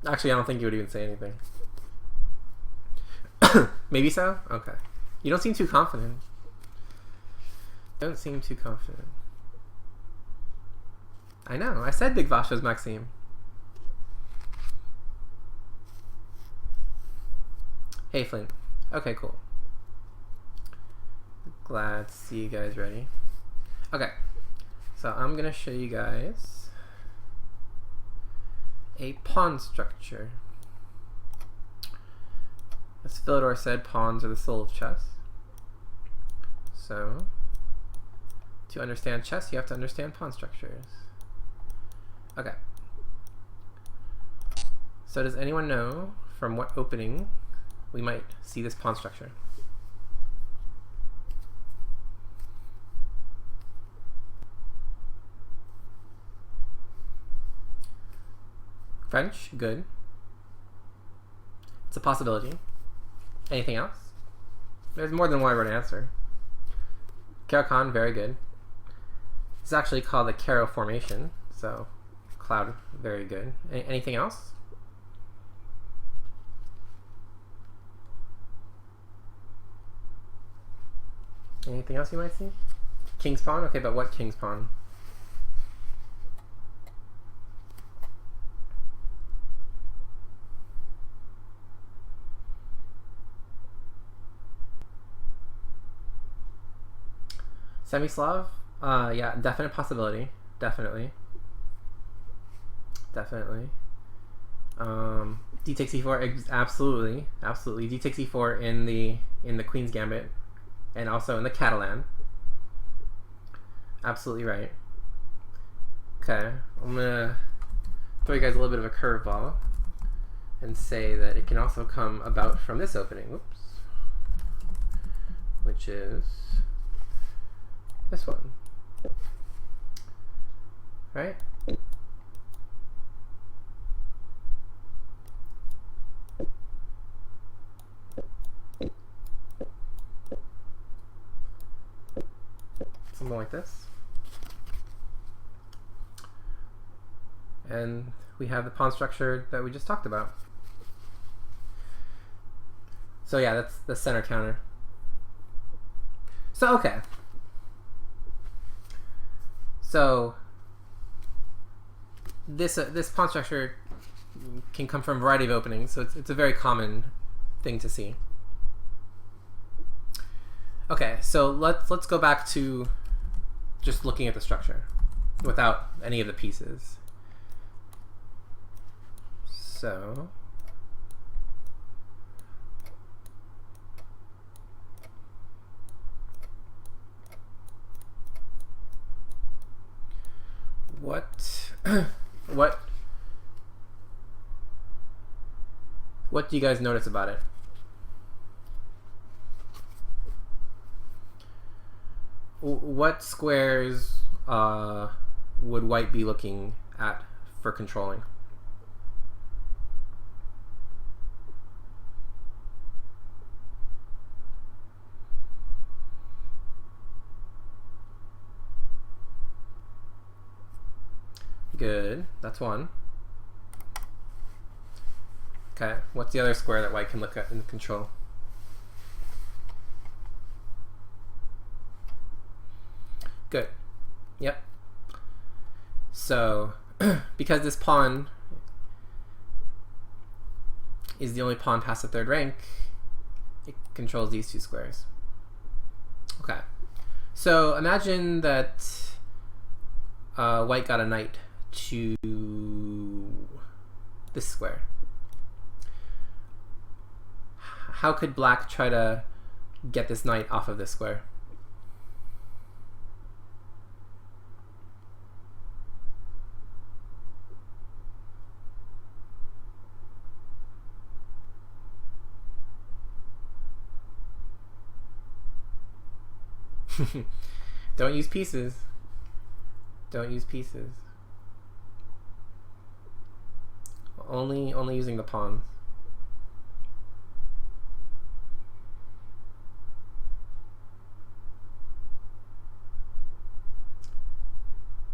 Actually, I don't think you would even say anything. Maybe so? Okay. You don't seem too confident. You don't seem too confident. I know. I said Big Vasha's Maxime. Hey, Flint. Okay, cool. Glad to see you guys ready. Okay. So I'm going to show you guys a pawn structure. As Philidor said, pawns are the soul of chess. So, to understand chess, you have to understand pawn structures. Okay. So does anyone know from what opening we might see this pawn structure? French, good. It's a possibility. Anything else? There's more than one right answer. Caro-Kann, very good. It's actually called the Caro formation, so cloud, very good. Anything else? Anything else you might see? King's pawn? Okay, but what king's pawn? Semi-Slav? Yeah, definite possibility. Definitely. Definitely. D takes e4, absolutely. Absolutely. D takes e4 in the Queen's Gambit. And also in the Catalan. Absolutely right. Okay. I'm gonna throw you guys a little bit of a curveball and say that it can also come about from this opening. Whoops. Which is this one, right? Something like this. And we have the pawn structure that we just talked about. So yeah, that's the center counter. So, okay. So this pawn structure can come from a variety of openings, so it's a very common thing to see. Okay, so let's go back to just looking at the structure without any of the pieces. So what do you guys notice about it? What squares would white be looking at for controlling? Good, that's one. Okay, what's the other square that white can look at in control? Good. Yep. So, because this pawn is the only pawn past the third rank, it controls these two squares. Okay. So imagine that white got a knight to this square. How could black try to get this knight off of this square? Don't use pieces. Don't use pieces. Only using the pawns.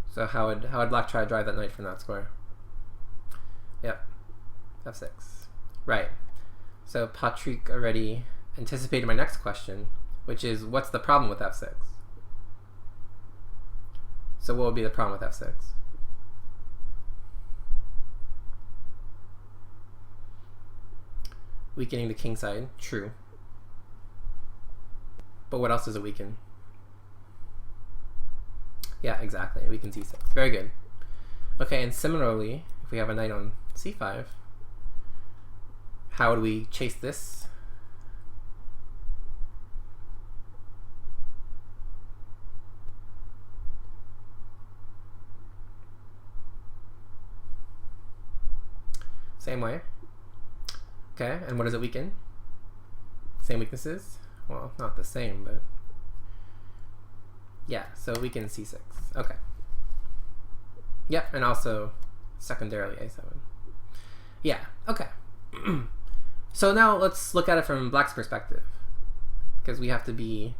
So how would black try to drive that knight from that square? Yep. f6. Right. So Patrick already anticipated my next question, which is, what's the problem with f6? So what would be the problem with f6? Weakening the king side, true. But what else does it weaken? Yeah, exactly. It weakens e6. Very good. Okay, and similarly, if we have a knight on c5, how would we chase this? Same way. Okay, and what does it weaken? Same weaknesses? Well, not the same, but yeah, so it weakens c6. Okay. Yep, and also secondarily a7. Yeah, okay. So now let's look at it from black's perspective, because we have to be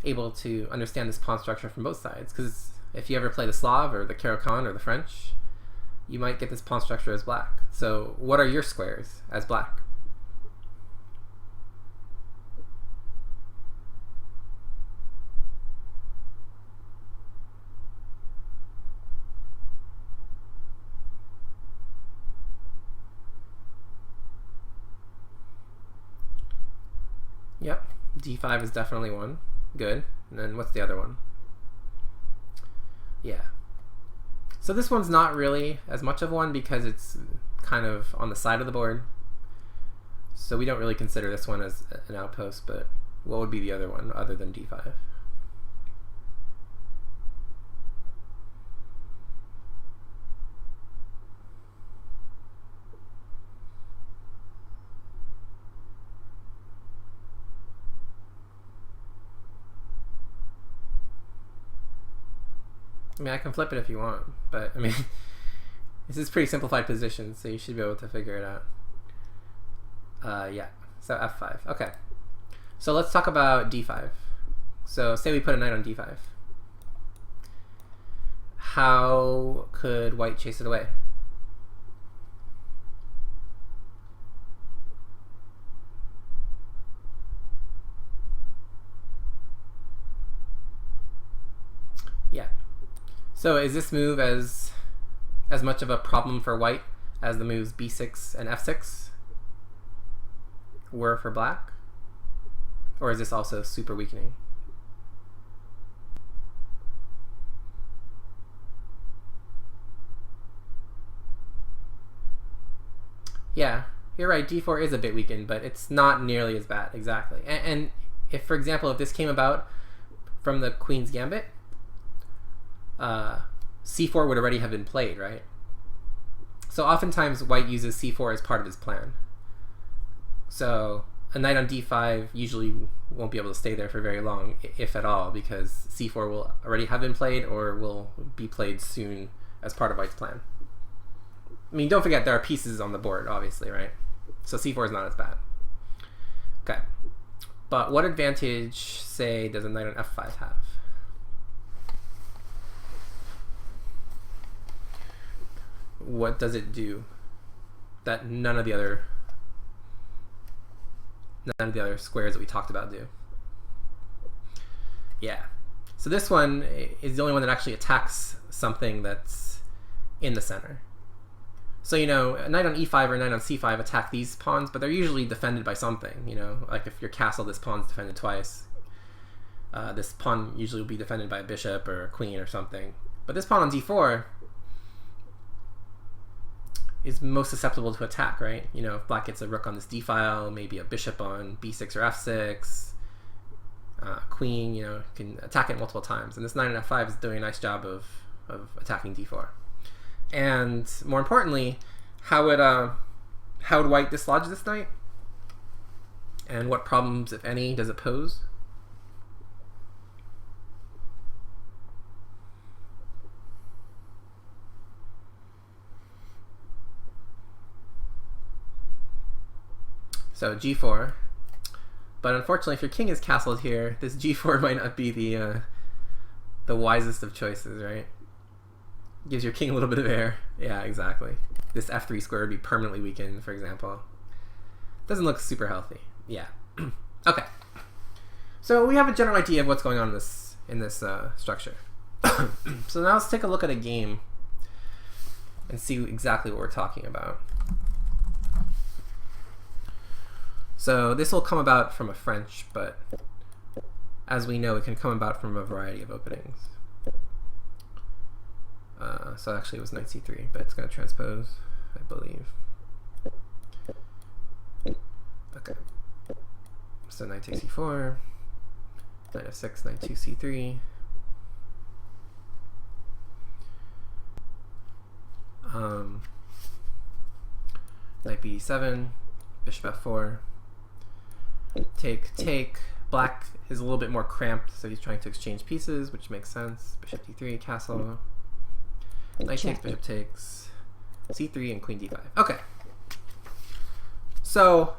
able to understand this pawn structure from both sides, because if you ever play the Slav or the Caro-Kann or the French, you might get this pawn structure as black. So what are your squares as black? Yep, d5 is definitely one. Good. And then what's the other one? Yeah. So this one's not really as much of one because it's kind of on the side of the board. So we don't really consider this one as an outpost, but what would be the other one other than d5? I mean, I can flip it if you want, but I mean, this is pretty simplified position, so you should be able to figure it out. Yeah, so f5. Okay, so let's talk about d5. So say we put a knight on d5. How could white chase it away? Yeah. So is this move as much of a problem for white as the moves b6 and f6 were for black? Or is this also super weakening? Yeah, you're right, d4 is a bit weakened, but it's not nearly as bad, exactly. And if, for example, if this came about from the Queen's Gambit, c4 would already have been played, right? So oftentimes white uses c4 as part of his plan. So a knight on d5 usually won't be able to stay there for very long, if at all, because c4 will already have been played or will be played soon as part of white's plan. I mean, don't forget there are pieces on the board, obviously, right? So c4 is not as bad. Okay. But what advantage, say, does a knight on f5 have? What does it do that none of the other squares that we talked about do? Yeah. So this one is the only one that actually attacks something that's in the center. So, you know, a knight on e5 or a knight on c5 attack these pawns, but they're usually defended by something, you know? Like if your castle, this pawn's defended twice. This pawn usually will be defended by a bishop or a queen or something. But this pawn on d4 is most susceptible to attack, right? You know, if black gets a rook on this d file, maybe a bishop on b6 or f6, queen, you know, can attack it multiple times. And this knight on f5 is doing a nice job of attacking d4. And more importantly, how would white dislodge this knight? And what problems, if any, does it pose? So g4, but unfortunately, if your king is castled here, this g4 might not be the wisest of choices, right? Gives your king a little bit of air. Yeah, exactly. this f3 square would be permanently weakened, for example. Doesn't look super healthy. Yeah. Okay. So we have a general idea of what's going on in this structure. So now let's take a look at a game and see exactly what we're talking about. So this will come about from a French, but as we know, it can come about from a variety of openings. So actually it was knight c3, but it's going to transpose, I believe. Okay. So knight takes c4, knight f6, knight 2 c3. Knight b7, bishop f4. Take. Black is a little bit more cramped, so he's trying to exchange pieces, which makes sense. Bishop d3, castle. Knight takes, bishop takes, c3, and queen d5. Okay. So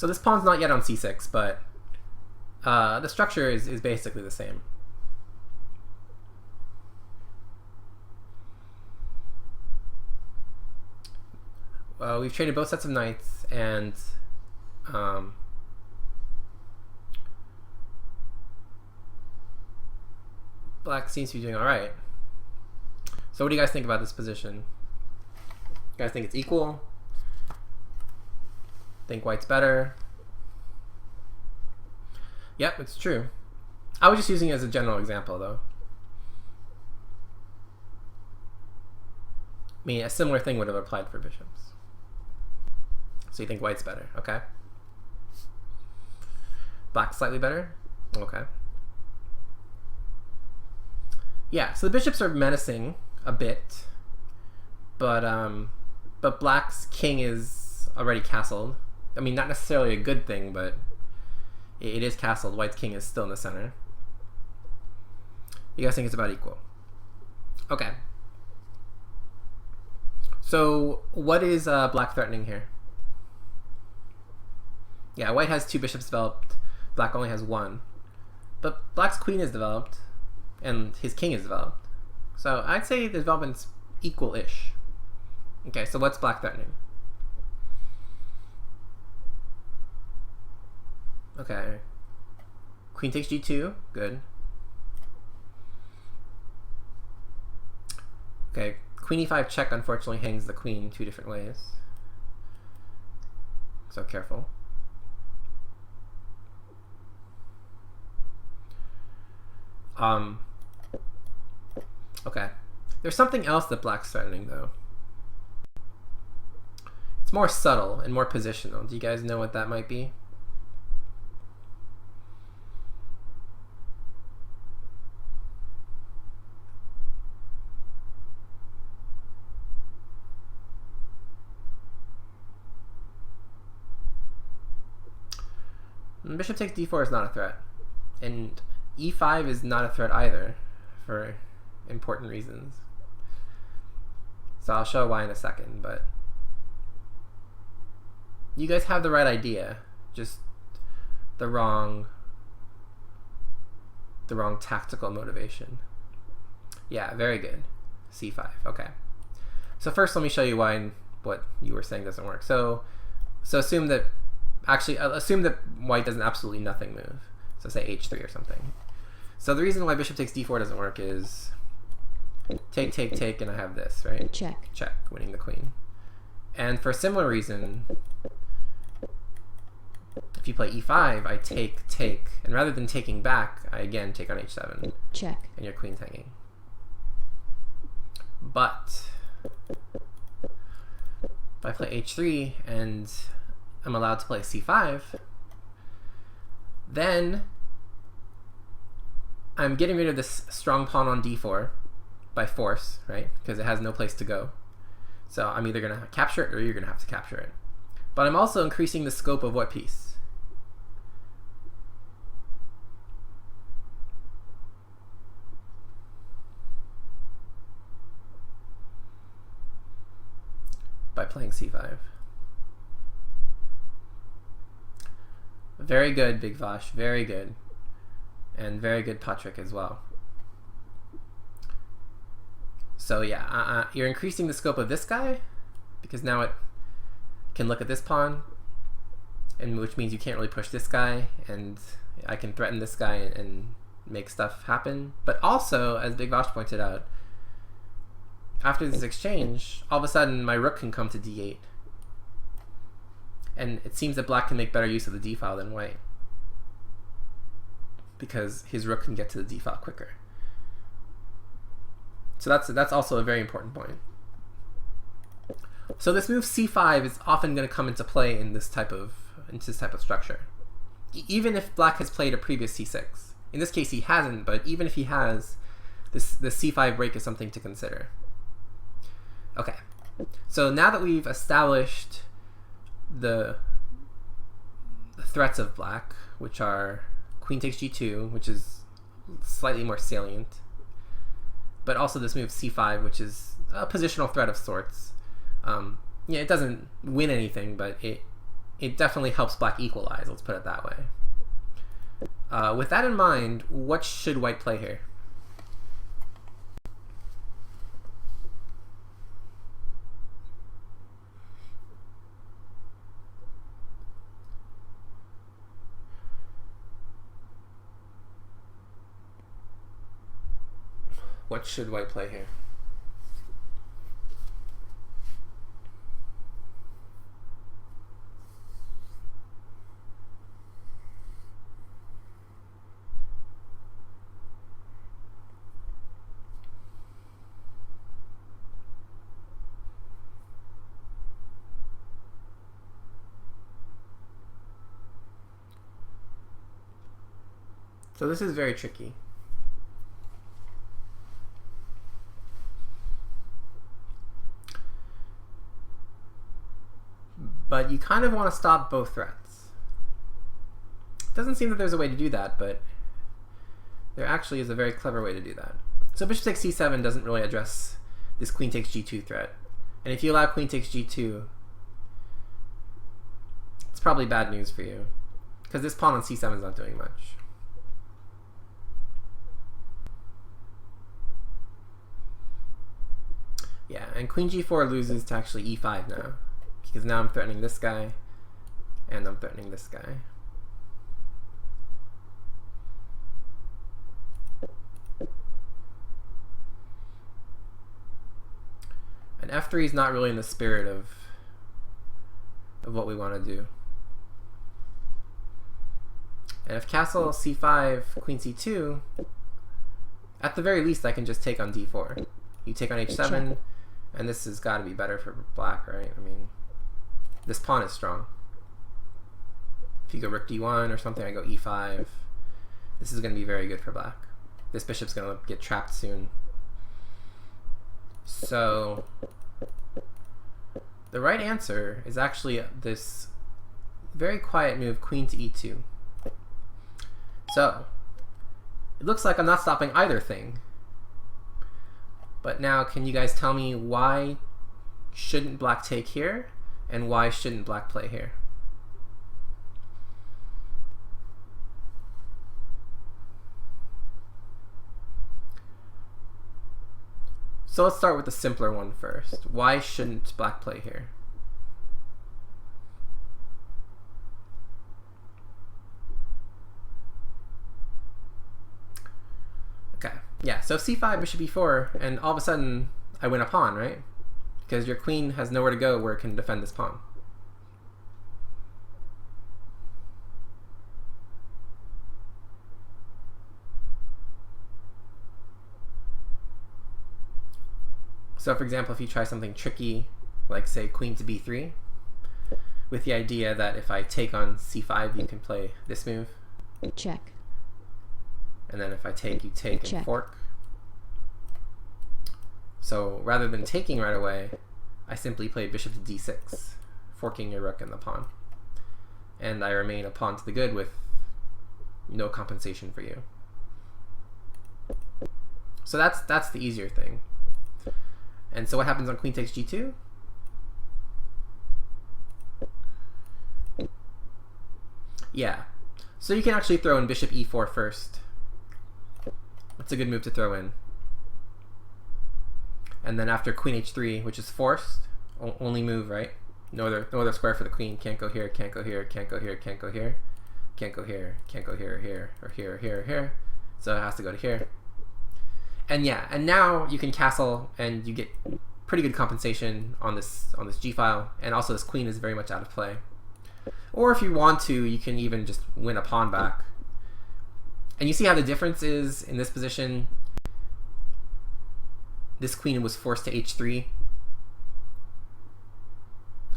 this pawn's not yet on c6, but the structure is basically the same. We've traded both sets of knights, and black seems to be doing all right. So what do you guys think about this position? You guys think it's equal? Think white's better? Yep, it's true. I was just using it as a general example, though. I mean, a similar thing would have applied for bishops. So you think white's better, okay. Black's slightly better, okay. Yeah, so the bishops are menacing a bit, but black's king is already castled. I mean, not necessarily a good thing, but it is castled. White's king is still in the center. You guys think it's about equal? Okay. So what is black threatening here? Yeah, white has 2 bishops developed. Black only has 1. But black's queen is developed, and his king is developed. So I'd say the development's equal-ish. Okay, so what's black threatening? Okay. Queen takes g2. Good. Okay, queen e5 check unfortunately hangs the queen 2 different ways. So careful. Okay. There's something else that black's threatening, though. It's more subtle and more positional. Do you guys know what that might be? Bishop takes d4 is not a threat. And e5 is not a threat either, for important reasons. So I'll show why in a second, but you guys have the right idea, just the wrong tactical motivation. Yeah, very good. c5. Okay. So first let me show you why what you were saying doesn't work. So assume that white does an absolutely nothing move. So say h3 or something. So the reason why bishop takes d4 doesn't work is take, and I have this, right? Check. Check, winning the queen. And for a similar reason, if you play e5, I take, and rather than taking back, I again take on h7. Check. And your queen's hanging. But if I play h3 and I'm allowed to play c5, then I'm getting rid of this strong pawn on d4 by force, right? Because it has no place to go. So I'm either going to capture it or you're going to have to capture it. But I'm also increasing the scope of what piece? By playing c5. Very good, Big Vosh. Very good. And very good, Patrick, as well. So yeah, you're increasing the scope of this guy, because now it can look at this pawn, and which means you can't really push this guy, and I can threaten this guy and make stuff happen. But also, as Big Vosh pointed out, after this exchange, all of a sudden my rook can come to d8. And it seems that black can make better use of the d file than white, because his rook can get to the d file quicker. So that's also a very important point. So this move c5 is often going to come into play in this type of structure. Even if black has played a previous c6. In this case he hasn't, but even if he has, the c5 break is something to consider. Okay, so now that we've established the threats of black, which are queen takes g2, which is slightly more salient, but also this move c5, which is a positional threat of sorts. Yeah, it doesn't win anything, but it definitely helps black equalize, let's put it that way. With that in mind, what should white play here? What should white play here? So this is very tricky. But you kind of want to stop both threats. It doesn't seem that there's a way to do that, but there actually is a very clever way to do that. So bishop takes c7 doesn't really address this queen takes g2 threat. And if you allow queen takes g2, it's probably bad news for you, because this pawn on c7 is not doing much. Yeah, and queen g4 loses to actually e5 now, because now I'm threatening this guy, and I'm threatening this guy. And f3 is not really in the spirit of what we want to do. And if castle c5, queen c2, at the very least I can just take on d4. You take on h7, and this has got to be better for black, right? I mean, this pawn is strong. If you go rook d1 or something, I go e5. This is going to be very good for black. This bishop's going to get trapped soon. So the right answer is actually this very quiet move, queen to e2. So it looks like I'm not stopping either thing. But now, can you guys tell me why shouldn't black take here, and why shouldn't black play here? So let's start with the simpler one first. Why shouldn't black play here? Okay, yeah, so c5, bishop e4, and all of a sudden I win a pawn, right? Because your queen has nowhere to go where it can defend this pawn. So for example, if you try something tricky, like say queen to b3, with the idea that if I take on c5, you can play this move. Check. And then if I take, you take and fork. So rather than taking right away, I simply play bishop to d6, forking your rook and the pawn. And I remain a pawn to the good with no compensation for you. So that's the easier thing. And so what happens on queen takes g2? Yeah, So you can actually throw in bishop e4 first. That's a good move to throw in. And then after queen h3, which is forced, only move, right? No other square for the queen. Can't go here, can't go here, can't go here, can't go here, can't go here, can't go here, here, or here, or here, or here. So it has to go to here. And yeah, and now you can castle, and you get pretty good compensation on this g file, and also this queen is very much out of play. Or if you want to, you can even just win a pawn back. And you see how the difference is in this position. This queen was forced to h3.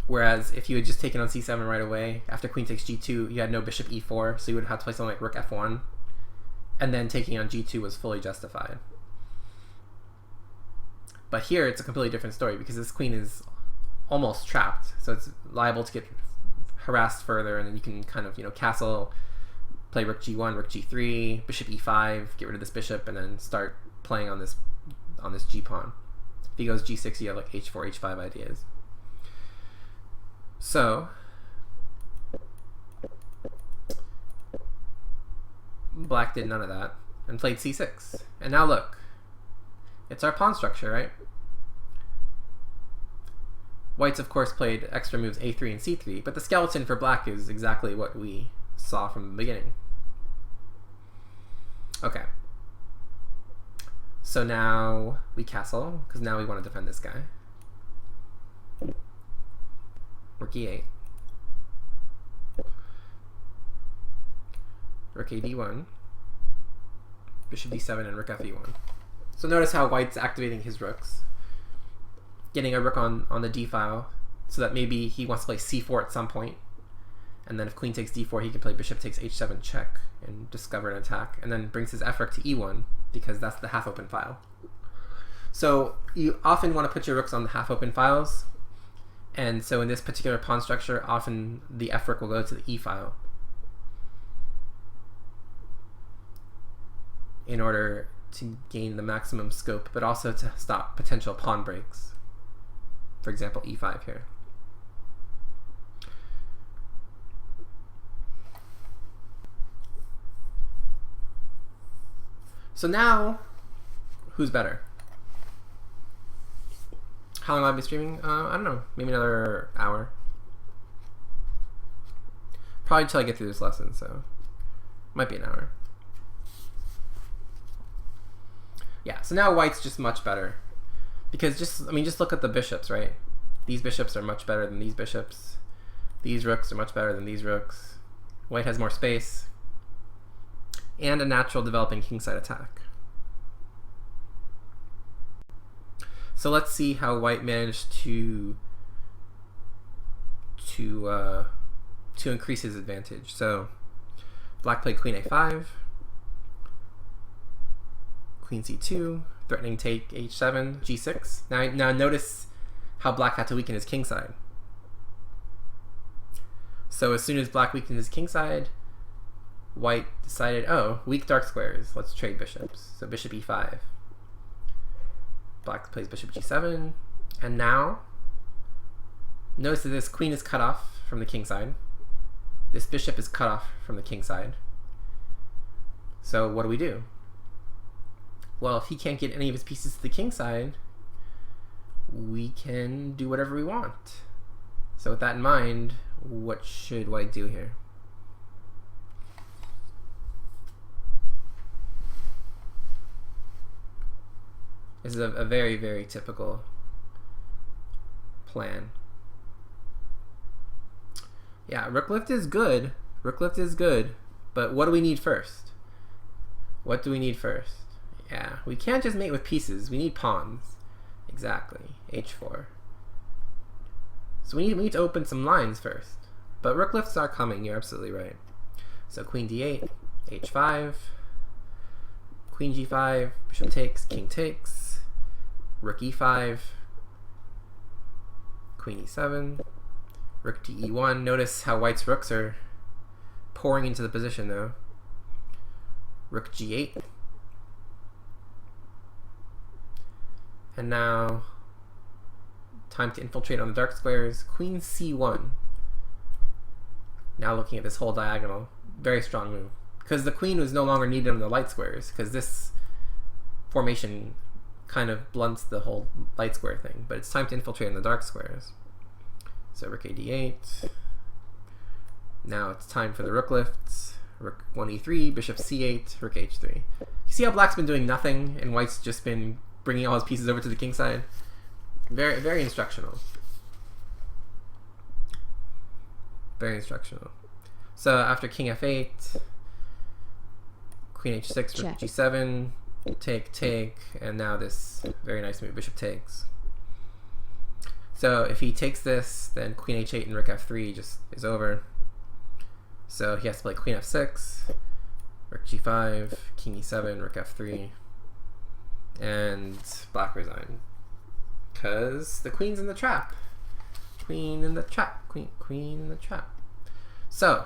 Whereas if you had just taken on c7 right away, after queen takes g2, you had no bishop e4, so you would have to play something like rook f1. And then taking on g2 was fully justified. But here it's a completely different story because this queen is almost trapped, so it's liable to get harassed further, and then you can kind of, you know, castle, play rook g1, rook g3, bishop e5, get rid of this bishop, and then start playing on this g pawn. If he goes g6, you have like h4, h5 ideas. So black did none of that and played c6. And now look, it's our pawn structure, right? White's, of course, played extra moves a3 and c3, but the skeleton for black is exactly what we saw from the beginning. Okay. So now we castle, because now we want to defend this guy. Rook e8. Rook a d1. Bishop d7 and rook fe1. So notice how white's activating his rooks. Getting a rook on the d file, so that maybe he wants to play c4 at some point. And then if queen takes d4, he can play bishop takes h7 check and discover an attack. And then brings his f rook to e1, because that's the half-open file. So you often want to put your rooks on the half-open files. And so in this particular pawn structure, often the f rook will go to the e file in order to gain the maximum scope, but also to stop potential pawn breaks. For example, e5 here. So now, who's better? How long will I be streaming? I don't know, maybe another hour. Probably until I get through this lesson, so might be an hour. Yeah, so now white's just much better. Because just look at the bishops, right? These bishops are much better than these bishops. These rooks are much better than these rooks. White has more space. And a natural developing kingside attack. So let's see how white managed to increase his advantage. So black played queen a5, queen c2, threatening take h7, g6. Now notice how black had to weaken his kingside. So as soon as black weakened his kingside, white decided, oh, weak dark squares, let's trade bishops. So bishop e5. Black plays bishop g7, and now notice that this queen is cut off from the kingside. This bishop is cut off from the kingside. So what do? Well, if he can't get any of his pieces to the kingside, we can do whatever we want. So with that in mind, what should white do here? This is a very, very typical plan. Yeah, rook lift is good. Rook lift is good. But what do we need first? What do we need first? Yeah, we can't just mate with pieces. We need pawns. Exactly. h4. So we need to open some lines first. But rook lifts are coming. You're absolutely right. So queen d8, h5, queen g5, bishop takes, king takes, rook e5, queen e7, rook to e1. Notice how white's rooks are pouring into the position though. Rook g8. And now, time to infiltrate on the dark squares. Queen c1. Now looking at this whole diagonal. very strong move. Because the queen was no longer needed on the light squares, because this formation kind of blunts the whole light square thing. But it's time to infiltrate on the dark squares. So rook a d8. Now it's time for the rook lifts. Rook 1e3, bishop c8, rook h3. You see how black's been doing nothing, and white's just been bringing all his pieces over to the king side? Very, very instructional. Very instructional. So after king f8, queen h6, rook g7, take, and now this very nice move, bishop takes. So if he takes this, then queen h8 and rook f3 just is over. So he has to play queen f6, rook g5, king e7, rook f3, and black resign. Because the queen's in the trap. Queen in the trap. Queen in the trap. So,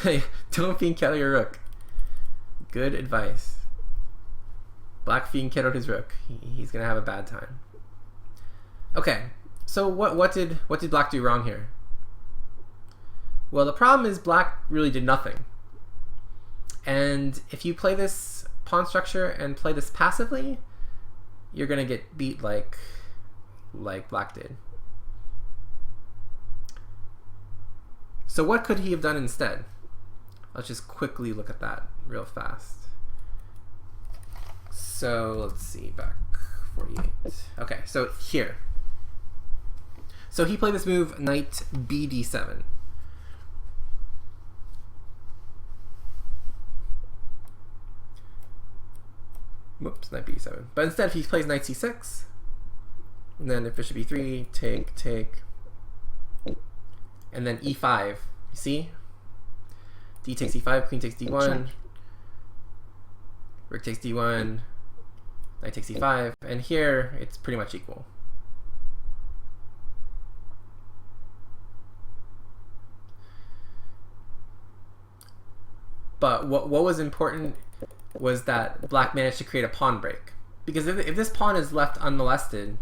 hey, don't fianchetto your rook. Good advice. Black fianchettoed his rook. He's gonna have a bad time. Okay, so what did black do wrong here? Well, the problem is black really did nothing. And if you play this pawn structure and play this passively, you're gonna get beat like black did. So what could he have done instead? Let's just quickly look at that real fast. So let's see, back 48. Okay, so here. So he played this move, knight bd7. Whoops, knight b7. But instead he plays knight c6. And then if bishop e3, take. And then e5. You see? D takes e5, queen takes d1. Rook takes d1. Knight takes e5. And here it's pretty much equal. But what was important was that black managed to create a pawn break. Because if this pawn is left unmolested,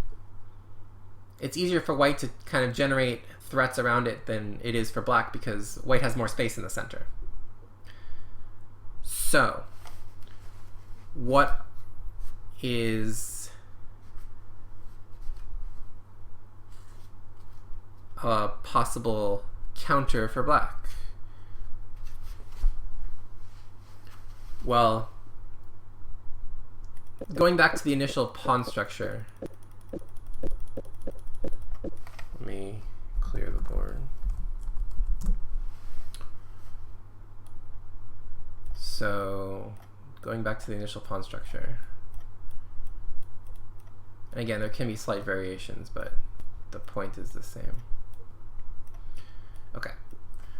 it's easier for white to kind of generate threats around it than it is for black, because white has more space in the center. So, what is a possible counter for black? Well, going back to the initial pawn structure, let me clear the board. So, going back to the initial pawn structure, and again, there can be slight variations, but the point is the same. Okay,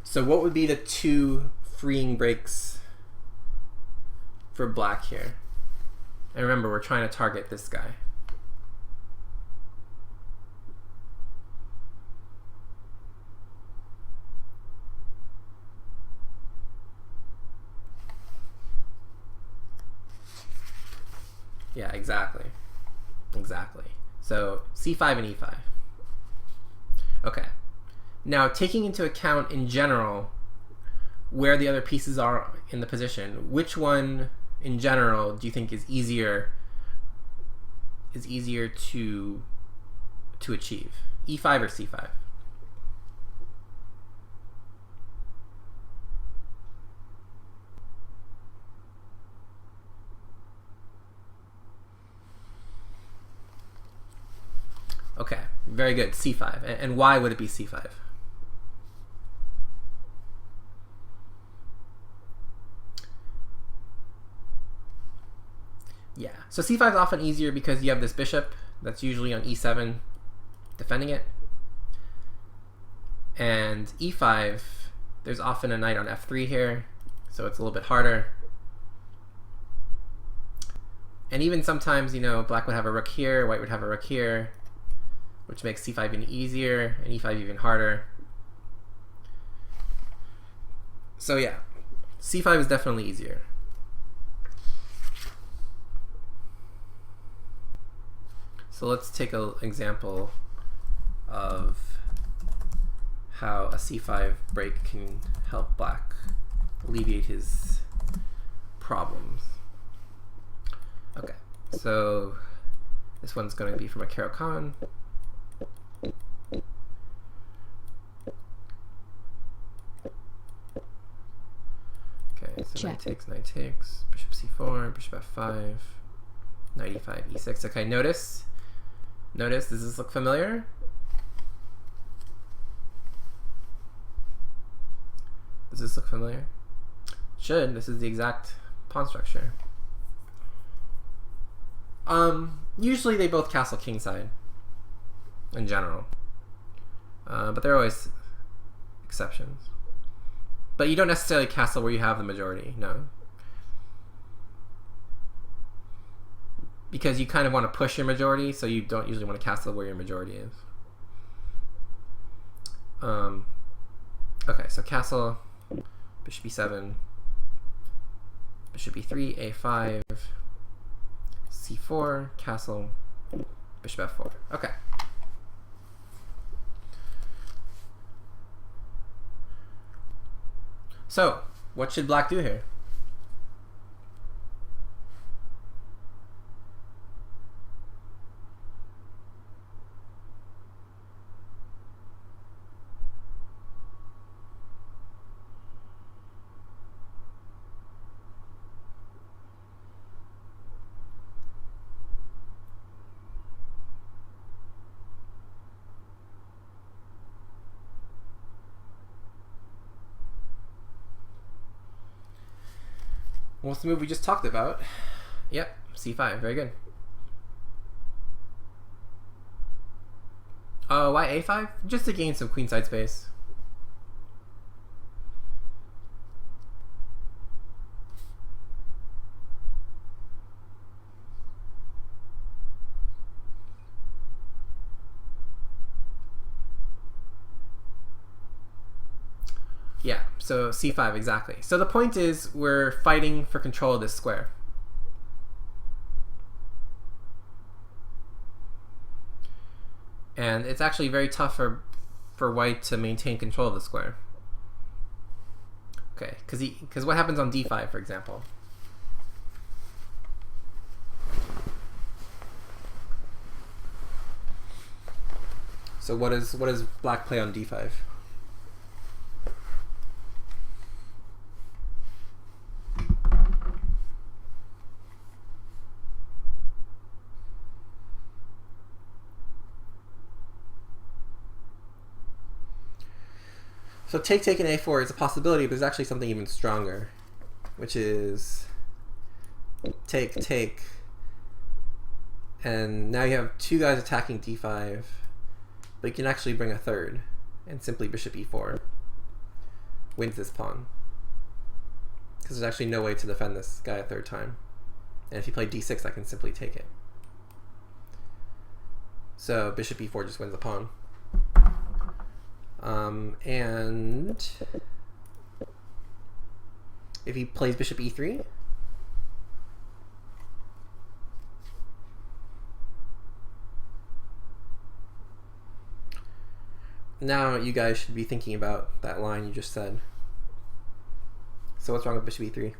so what would be the two freeing breaks for black here? And remember, we're trying to target this guy. Yeah, exactly. So c5 and e5. Okay. Now, taking into account in general where the other pieces are in the position, which one in general do you think is easier to achieve? E5 or c5? Okay, very good, c5. And why would it be c5? Yeah, so c5 is often easier because you have this bishop that's usually on e7 defending it. And e5, there's often a knight on f3 here, so it's a little bit harder. And even sometimes, you know, black would have a rook here, white would have a rook here, which makes c5 even easier and e5 even harder. So yeah, c5 is definitely easier. So let's take an example of how a c5 break can help black alleviate his problems. Okay, so this one's going to be from a Caro-Kann. Okay, so knight takes, bishop c4, bishop f5, knight e5, e6. Okay, notice, does this look familiar? Does this look familiar? Should. This is the exact pawn structure. Usually they both castle kingside in general, but there are always exceptions. But you don't necessarily castle where you have the majority, no. Because you kind of want to push your majority, so you don't usually want to castle where your majority is. Okay, so castle, bishop e7, bishop e3, a5, c4, castle, bishop f4. Okay. So, what should black do here? What's the move we just talked about? Yep, c5. Very good. Why a5? Just to gain some queenside space. Yeah, so c5, exactly. So the point is we're fighting for control of this square. And it's actually very tough for white to maintain control of the square. Okay, because what happens on d5, for example? So what does black play on d5? So take in a4 is a possibility, but there's actually something even stronger, which is take, and now you have two guys attacking d5, but you can actually bring a third, and simply bishop e4 wins this pawn, because there's actually no way to defend this guy a third time. And if you play d6, I can simply take it. So bishop e4 just wins the pawn. And if he plays bishop e3, now you guys should be thinking about that line you just said. So what's wrong with bishop e3?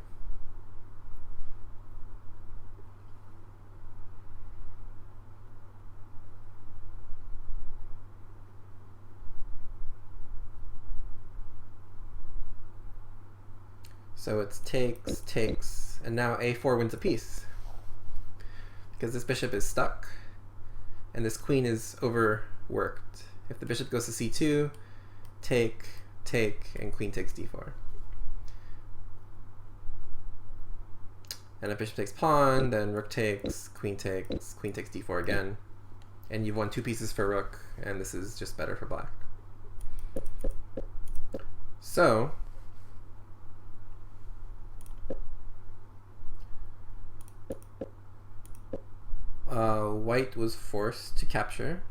So it's takes, and now a4 wins a piece. Because this bishop is stuck, and this queen is overworked. If the bishop goes to c2, take, and queen takes d4. And if bishop takes pawn, then rook takes, queen takes d4 again. And you've won two pieces for rook, and this is just better for black. So white was forced to capture,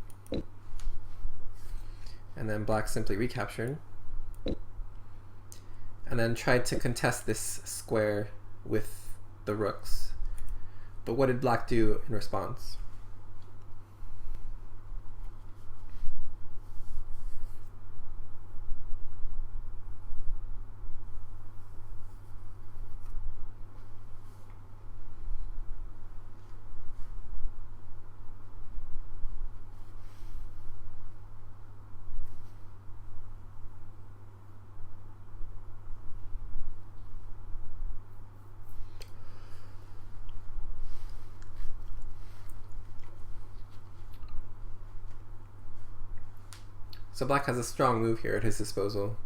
and then black simply recaptured, and then tried to contest this square with the rooks. But what did black do in response? So black has a strong move here at his disposal.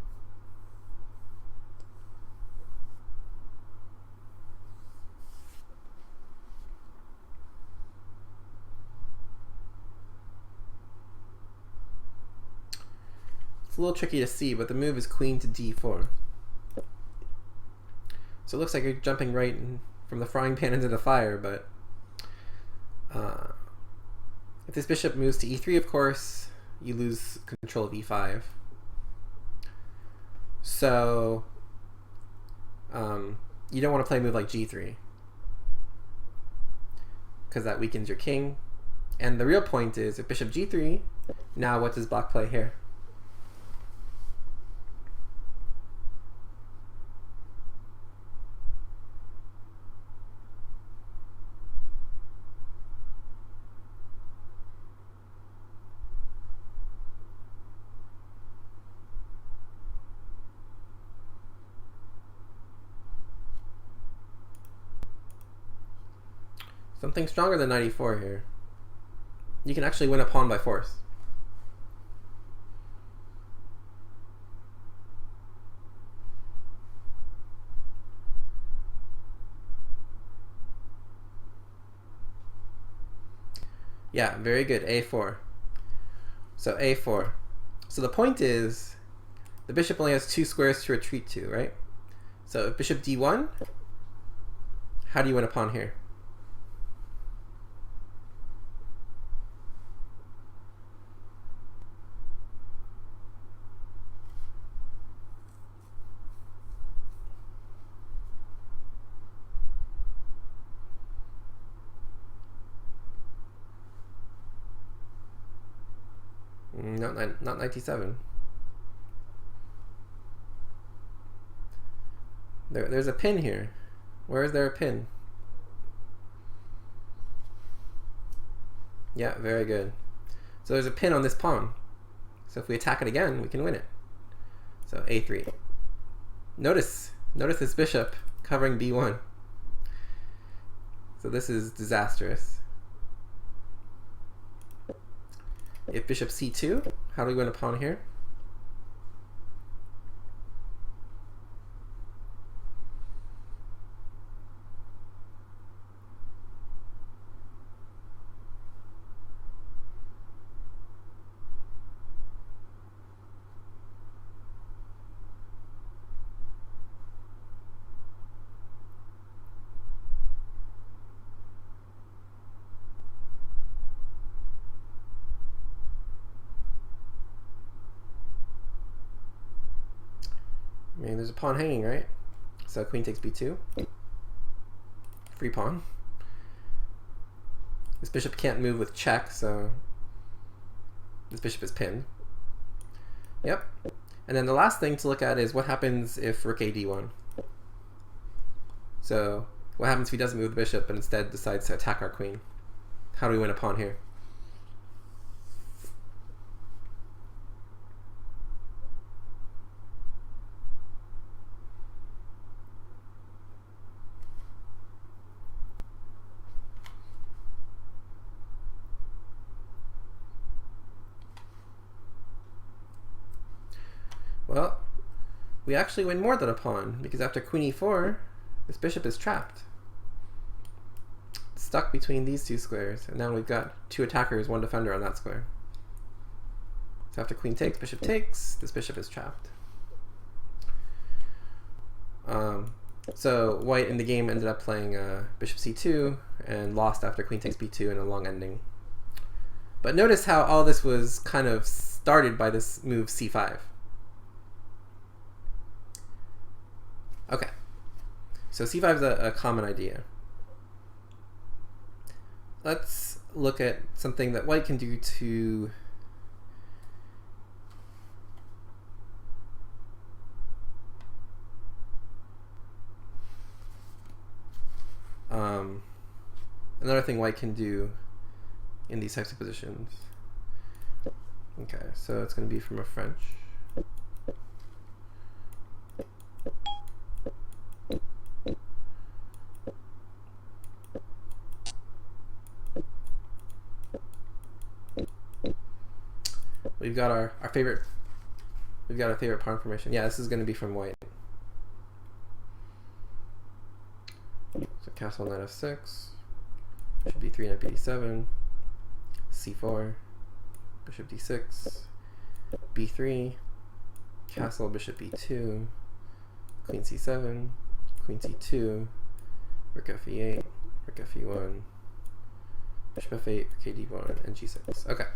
It's a little tricky to see, but the move is queen to d4. So it looks like you're jumping right from the frying pan into the fire, but if this bishop moves to e3, of course, you lose control of e5. So you don't want to play a move like g3, because that weakens your king. And the real point is, if bishop g3, now what does black play here? Something stronger than knight e4 here. You can actually win a pawn by force. Yeah, very good. a4. So a4. So the point is, the bishop only has 2 squares to retreat to, right? So if bishop d1, how do you win a pawn here? Not knight d7. There's a pin here. Where is there a pin? Yeah, very good. So there's a pin on this pawn. So if we attack it again, we can win it. So a3. Notice this bishop covering b1. So this is disastrous. If bishop c2, how do we win a pawn here? I mean, there's a pawn hanging, right? So queen takes b2. Free pawn. This bishop can't move with check, so this bishop is pinned. Yep. And then the last thing to look at is what happens if rook a d1. So what happens if he doesn't move the bishop but instead decides to attack our queen? How do we win a pawn here? Well, we actually win more than a pawn, because after queen e4, this bishop is trapped. It's stuck between these 2 squares, and now we've got 2 attackers, 1 defender on that square. So after queen takes, this bishop is trapped. So white in the game ended up playing bishop c2, and lost after queen takes b2 in a long ending. But notice how all this was kind of started by this move c5. Okay, so c5 is a common idea. Let's look at something that white can do to another thing white can do in these types of positions. Okay, so it's going to be from a French. we've got our favorite pawn formation. Yeah, this is going to be from white. So castle knight f6, bishop d3, knight b7, c4, bishop d6, b3, castle bishop b2, queen c7, queen c2, rook f8, rook f1, bishop f8, rook d1, and g6. Okay.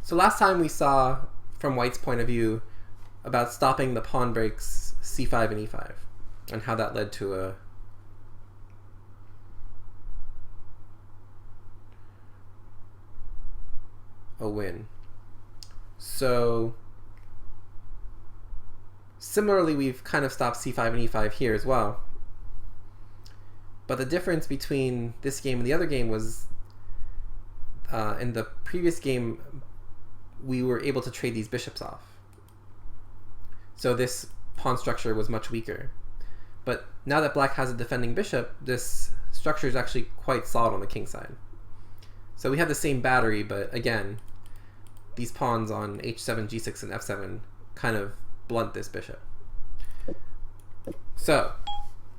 So last time we saw, from white's point of view, about stopping the pawn breaks c5 and e5, and how that led to a win. So similarly, we've kind of stopped c5 and e5 here as well. But the difference between this game and the other game was, in the previous game, we were able to trade these bishops off. So this pawn structure was much weaker. But now that black has a defending bishop, this structure is actually quite solid on the king side. So we have the same battery, but again, these pawns on h7, g6, and f7 kind of blunt this bishop. So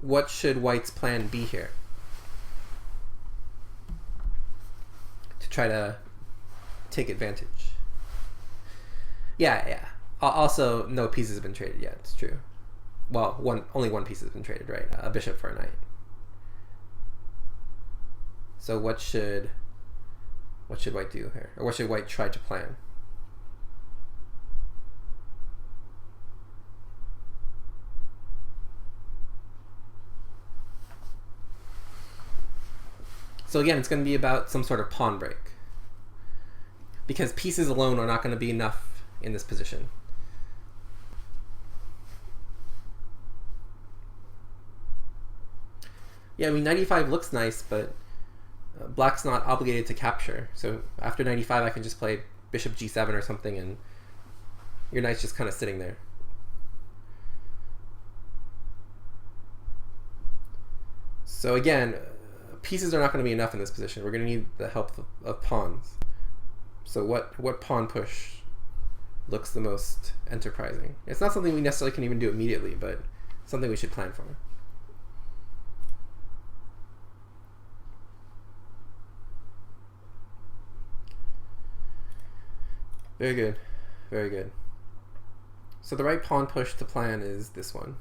what should white's plan be here to try to take advantage? Yeah. Also, no pieces have been traded yet. It's true. Well, only one piece has been traded, right? A bishop for a knight. So what should white do here, or what should white try to plan? So again, it's going to be about some sort of pawn break, because pieces alone are not going to be enough in this position. Yeah, I mean, knight e5 looks nice, but black's not obligated to capture. So after knight e5, I can just play bishop g7 or something, and your knight's just kind of sitting there. So again, pieces are not going to be enough in this position. We're going to need the help of pawns. So what pawn push looks the most enterprising? It's not something we necessarily can even do immediately, but something we should plan for. Very good. Very good. So the right pawn push to plan is this one.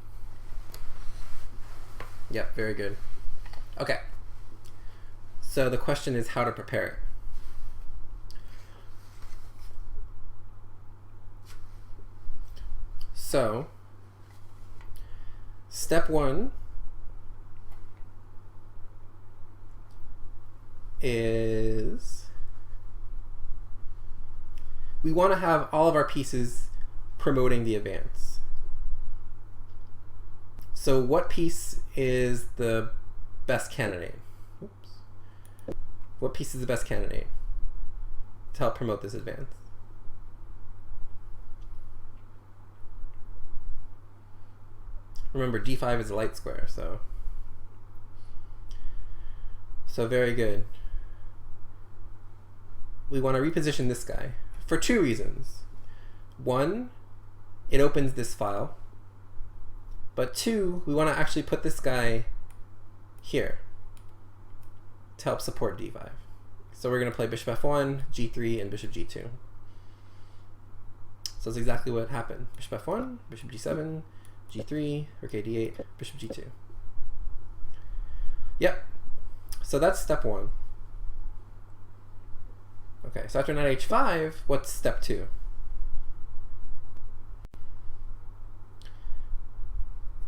Yep, very good. Okay. So the question is how to prepare it. So, step one is we want to have all of our pieces promoting the advance. So what piece is the best candidate? Oops. What piece is the best candidate to help promote this advance? Remember, d5 is a light square, so very good. We want to reposition this guy for two reasons. One, it opens this file. But two, we want to actually put this guy here to help support d5. So we're going to play bishop f1, g3, and bishop g2. So that's exactly what happened. Bishop f1, bishop g7, g3, rook a8, bishop g2. Yep. So that's step one. Okay, so after knight h5, what's step two?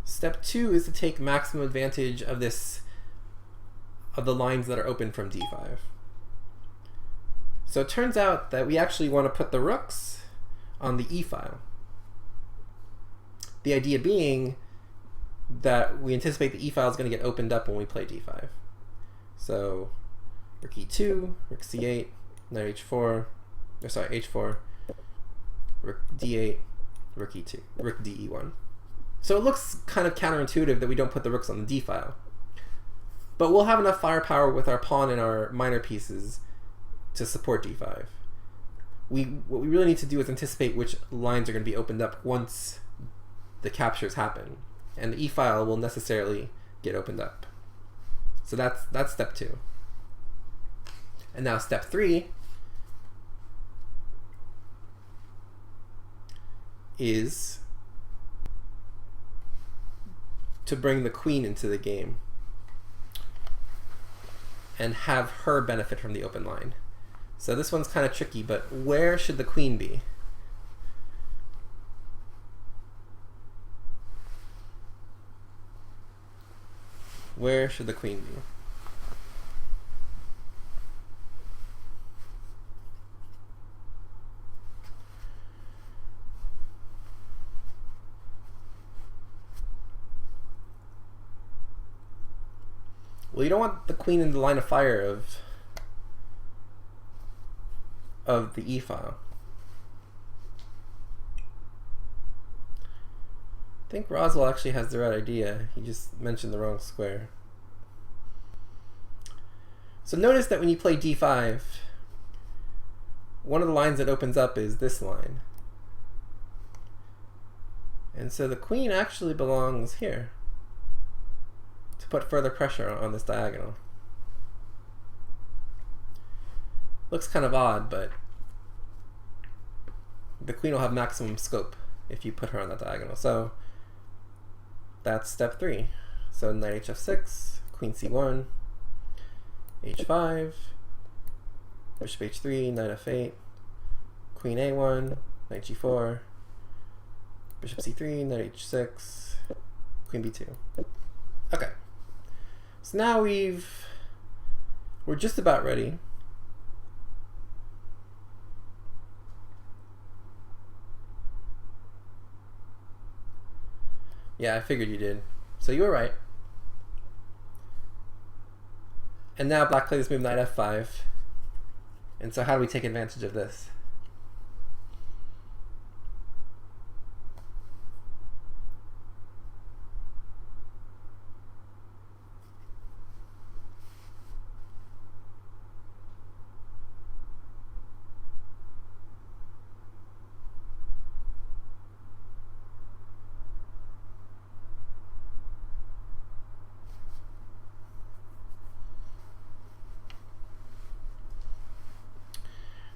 Step two is to take maximum advantage of the lines that are open from d5. So it turns out that we actually want to put the rooks on the e file. The idea being that we anticipate the e file is going to get opened up when we play d5. So rook e2, rook c8, knight h4, or sorry, h4, rook d8, rook e2, rook de1. So it looks kind of counterintuitive that we don't put the rooks on the d file. But we'll have enough firepower with our pawn and our minor pieces to support d5. What we really need to do is anticipate which lines are going to be opened up once the captures happen. And the e file will necessarily get opened up. So that's step 2. And now step 3 is to bring the queen into the game and have her benefit from the open line. So this one's kind of tricky, but where should the queen be? Where should the queen be? Well, you don't want the queen in the line of fire of the e file. I think Roswell actually has the right idea. He just mentioned the wrong square. So notice that when you play d5, one of the lines that opens up is this line. And so the queen actually belongs here to put further pressure on this diagonal. Looks kind of odd, but the queen will have maximum scope if you put her on that diagonal. So that's step 3. So knight hf6, queen c1, h5, bishop h3, knight f8, queen a1, knight g4, bishop c3, knight h6, queen b2. Okay. So now we're just about ready. Yeah, I figured you did. So you were right. And now black plays this move knight f5. And so how do we take advantage of this?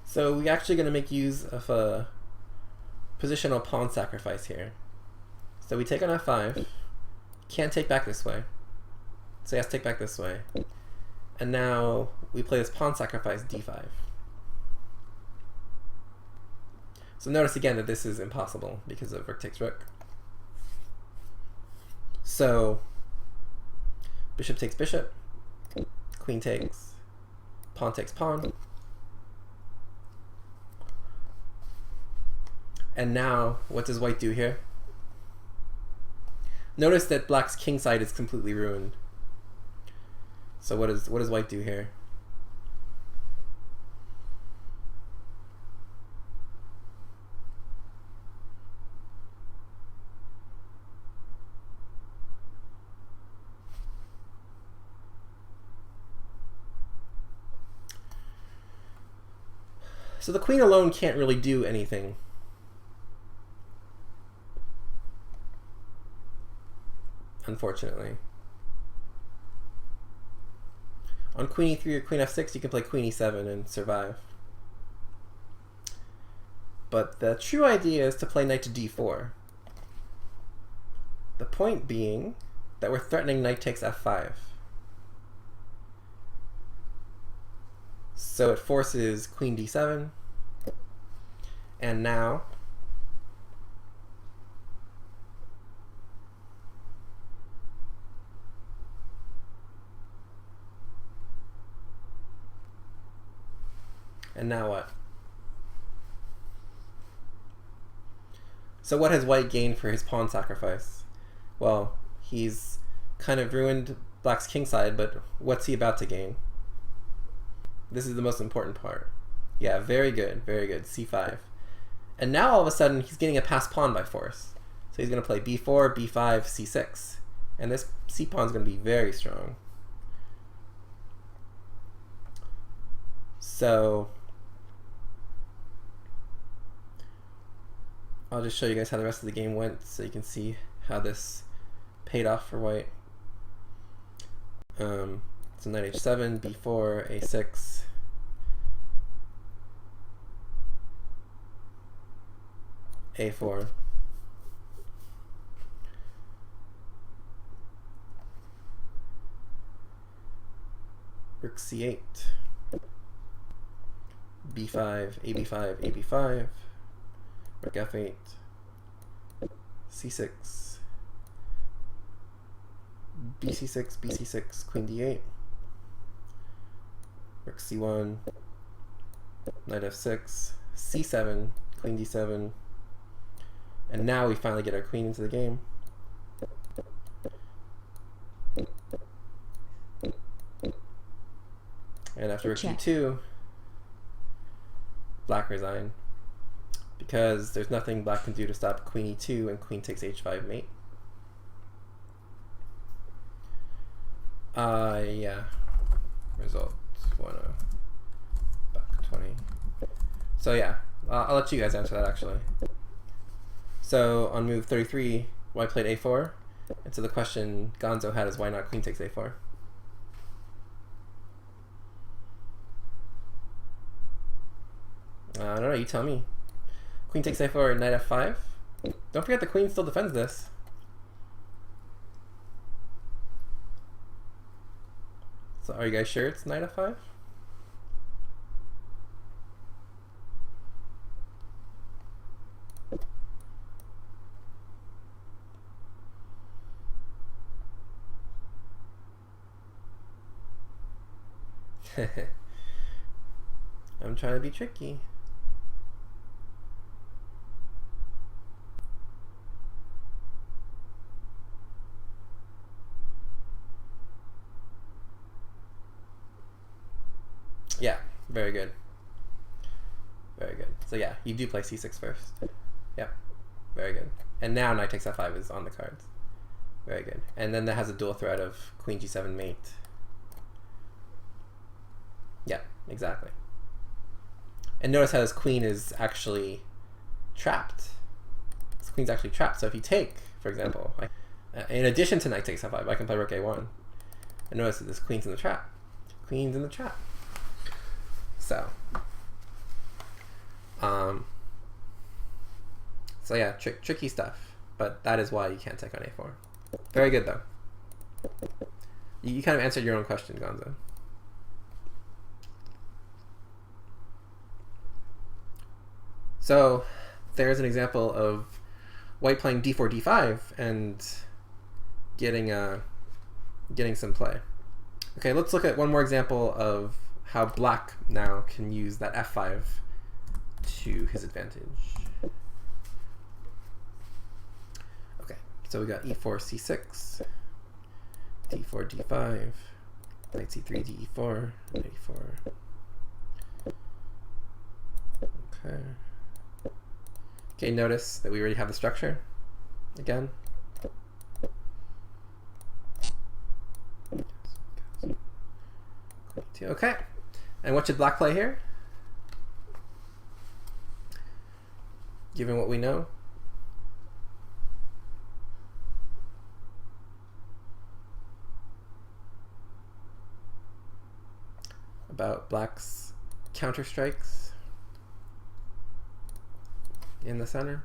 So we're actually going to make use of a positional pawn sacrifice here. So we take on f5, can't take back this way, so he has to take back this way. And now we play this pawn sacrifice d5. So notice again that this is impossible because of rook takes rook. So bishop takes bishop, queen takes, pawn takes pawn. And now, what does white do here? Notice that black's king side is completely ruined. So what does white do here? So the queen alone can't really do anything. Unfortunately. On queen e3 or queen f6, you can play queen e7 and survive. But the true idea is to play knight to d4. The point being that we're threatening knight takes f5. So it forces queen d7. And now what? So what has white gained for his pawn sacrifice? Well, he's kind of ruined black's king side, but what's he about to gain? This is the most important part. Yeah, very good, very good. c5. And now all of a sudden he's getting a passed pawn by force. So he's going to play b4, b5, c6. And this c pawn is going to be very strong. So I'll just show you guys how the rest of the game went so you can see how this paid off for white. So knight h7, b4, a6. a4. Rook c8. b5, ab5, ab5. Rook f8. c6. bc6, bc6, queen d8. Rook c1. Knight f6. c7, queen d7. And now we finally get our queen into the game. And after rook e2, black resign. Because there's nothing black can do to stop queen e2, and queen takes h5 mate. Yeah. Result 1-0. Buck 20. So yeah, I'll let you guys answer that actually. So on move 33, white played a4. And so the question Gonzo had is why not queen takes a4? I don't know, you tell me. Queen takes a4, knight f5. Don't forget the queen still defends this. So are you guys sure it's knight f5? I'm trying to be tricky. Yeah, very good. Very good. So yeah, you do play c6 first. Yep, very good. And now knight takes f5 is on the cards. Very good. And then that has a dual threat of queen g7 mate. Yeah, exactly. And notice how this queen is actually trapped. This queen's actually trapped. So if you take, for example, in addition to knight takes f5, I can play rook a1. And notice that this queen's in the trap. Queen's in the trap. So yeah, tricky stuff. But that is why you can't take on a4. Very good, though. You kind of answered your own question, Gonzo. So there's an example of white playing d4, d5, and getting some play. Okay, let's look at one more example of how black now can use that f5 to his advantage. Okay, so we got e4, c6, d4, d5, knight c3, d4, knight e4. Okay. Okay, notice that we already have the structure again. Okay, and what should black play here? Given what we know. About black's counter strikes in the center.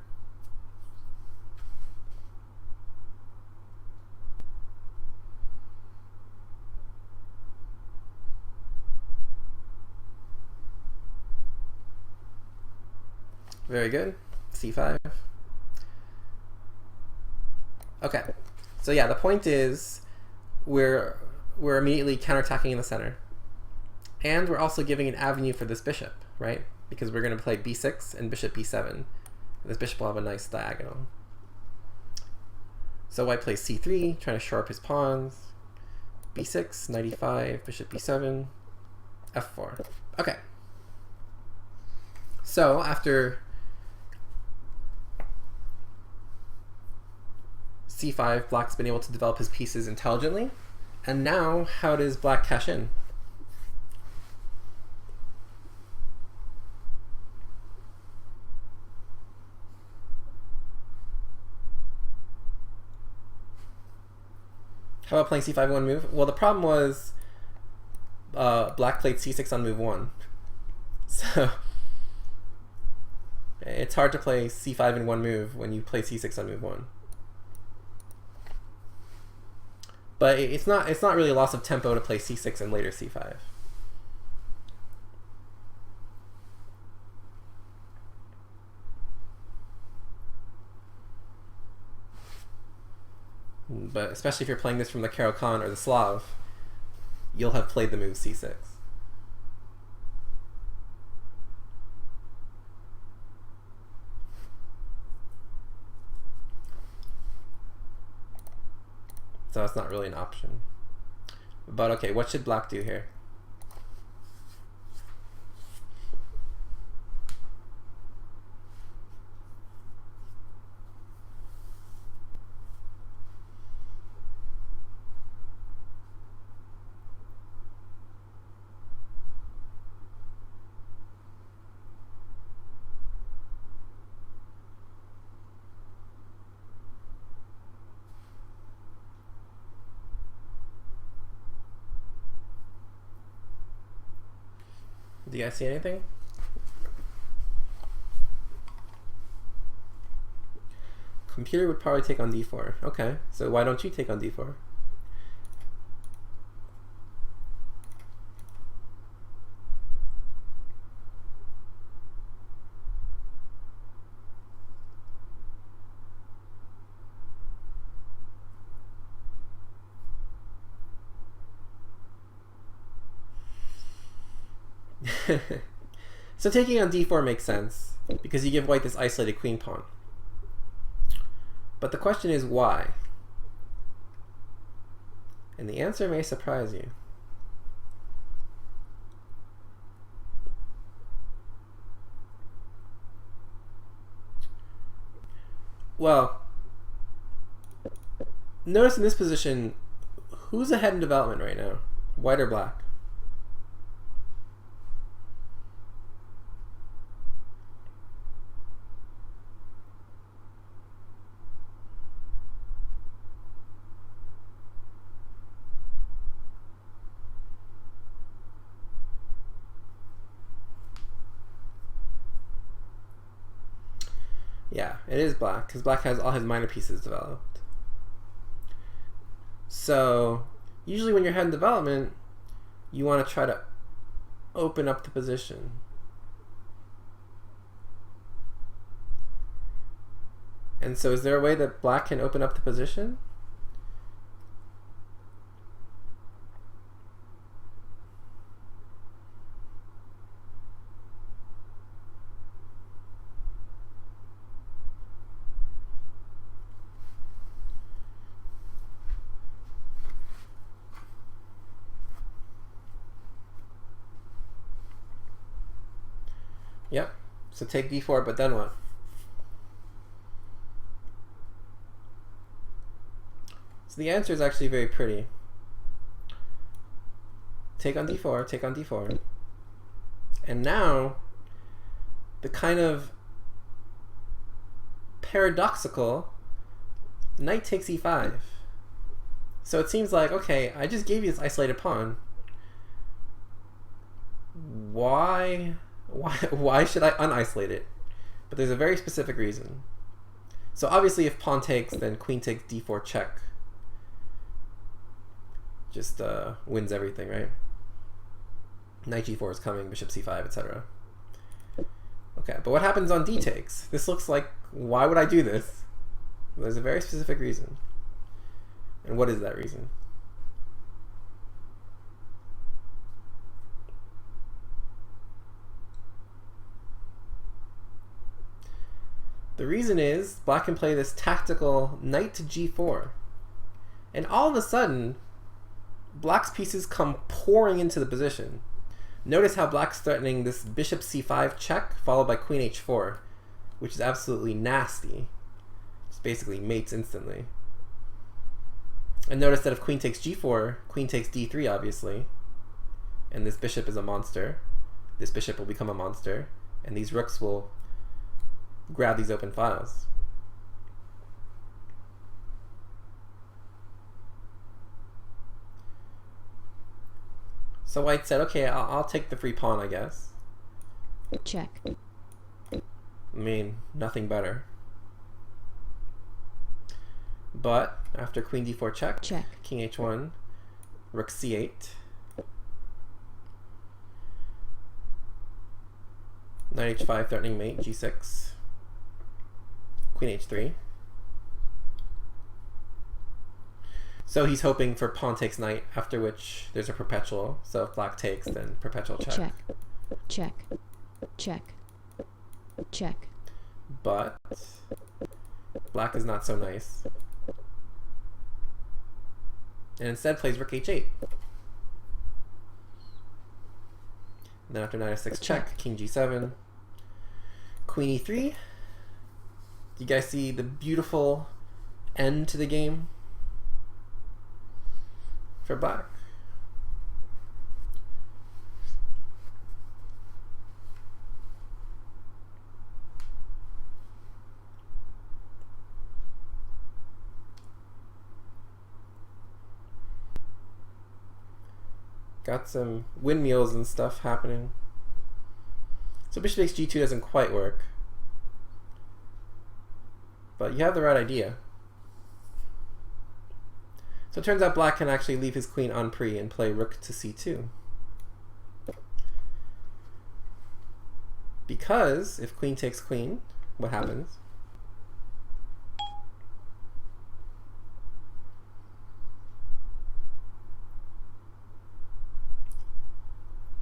Very good. C5. Okay. So yeah, the point is we're immediately counterattacking in the center. And we're also giving an avenue for this bishop, right? Because we're going to play b6 and bishop b7. This bishop will have a nice diagonal. So white plays c3, trying to shore up his pawns. b6, knight e5, bishop b7. f4. Okay. So after c5, black's been able to develop his pieces intelligently. And now, how does black cash in? How about playing c5 in one move? Well, the problem was black played c6 on move 1. So it's hard to play c5 in one move when you play c6 on move 1. But it's not really a loss of tempo to play c6 and later c5. But especially if you're playing this from the Caro-Kann or the Slav, you'll have played the move c6. So it's not really an option. But okay, what should black do here? Do you guys see anything? Computer would probably take on d4. Okay, so why don't you take on d4? So taking on d4 makes sense, because you give white this isolated queen pawn. But the question is why? And the answer may surprise you. Well, notice in this position, who's ahead in development right now? White or black? Yeah, it is black, because black has all his minor pieces developed. So, usually when you're ahead in development, you want to try to open up the position. And so is there a way that black can open up the position? Yep. So take d4, but then what? So the answer is actually very pretty. Take on d4, take on d4. And now, the kind of paradoxical knight takes e5. So it seems like, okay, I just gave you this isolated pawn. Why should I unisolate it? But there's a very specific reason. So obviously if pawn takes, then queen takes d4 check. Just wins everything, right? Knight g4 is coming, bishop c5, etc. Okay, but what happens on d takes? This looks like, why would I do this? There's a very specific reason. And what is that reason? The reason is black can play this tactical knight to g4. And all of a sudden, black's pieces come pouring into the position. Notice how black's threatening this bishop c5 check, followed by queen h4, which is absolutely nasty. Just basically mates instantly. And notice that if queen takes g4, queen takes d3, obviously. And this bishop is a monster. This bishop will become a monster. And these rooks will grab these open files. So white said, okay, I'll take the free pawn, I guess. Check. I mean, nothing better. But after queen d4 check, king h1, rook c8. Knight h5 threatening mate, g6. Queen h3. So he's hoping for pawn takes knight, after which there's a perpetual. So if black takes, then perpetual check. Check. Check. Check. Check. But black is not so nice. And instead plays rook h8. And then after knight f6 check, king g7, queen e3. You guys see the beautiful end to the game for black? Got some windmills and stuff happening. So bishop takes g2 doesn't quite work. But you have the right idea. So it turns out black can actually leave his queen en prise and play rook to c2. Because if queen takes queen, what happens?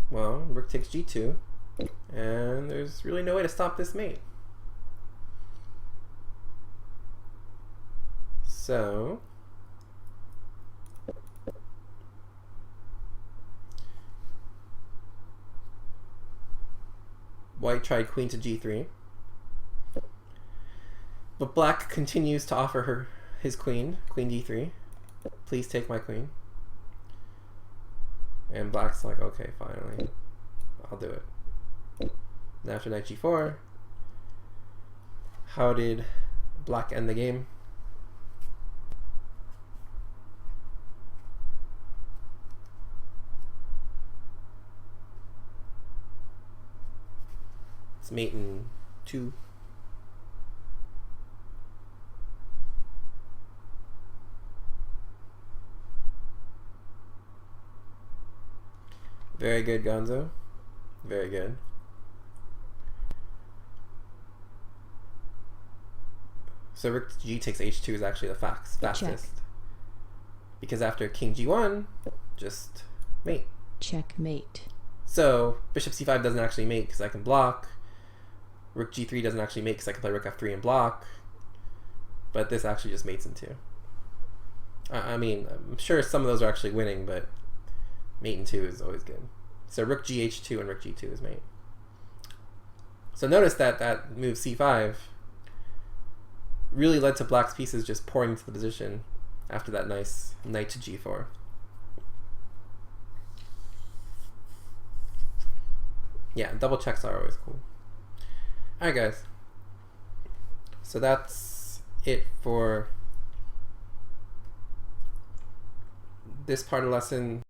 Well, rook takes g2, and there's really no way to stop this mate. So white tried queen to g3, but black continues to offer his queen, queen d3. Please take my queen. And black's like, okay, finally, I'll do it. And after knight g4, how did black end the game? It's mate in 2. Very good, Gonzo. Very good. So rook g takes h2 is actually the fastest. Check. Because after king g1, just mate. Checkmate. So bishop c5 doesn't actually mate because I can block. Rook g3 doesn't actually mate because I can play rook f3 and block. But this actually just mates in 2. I mean, I'm sure some of those are actually winning, but mate in 2 is always good. So rook gh2 and rook g2 is mate. So notice that that move c5 really led to black's pieces just pouring into the position after that nice knight to g4. Yeah, double checks are always cool. Alright guys, so that's it for this part of the lesson.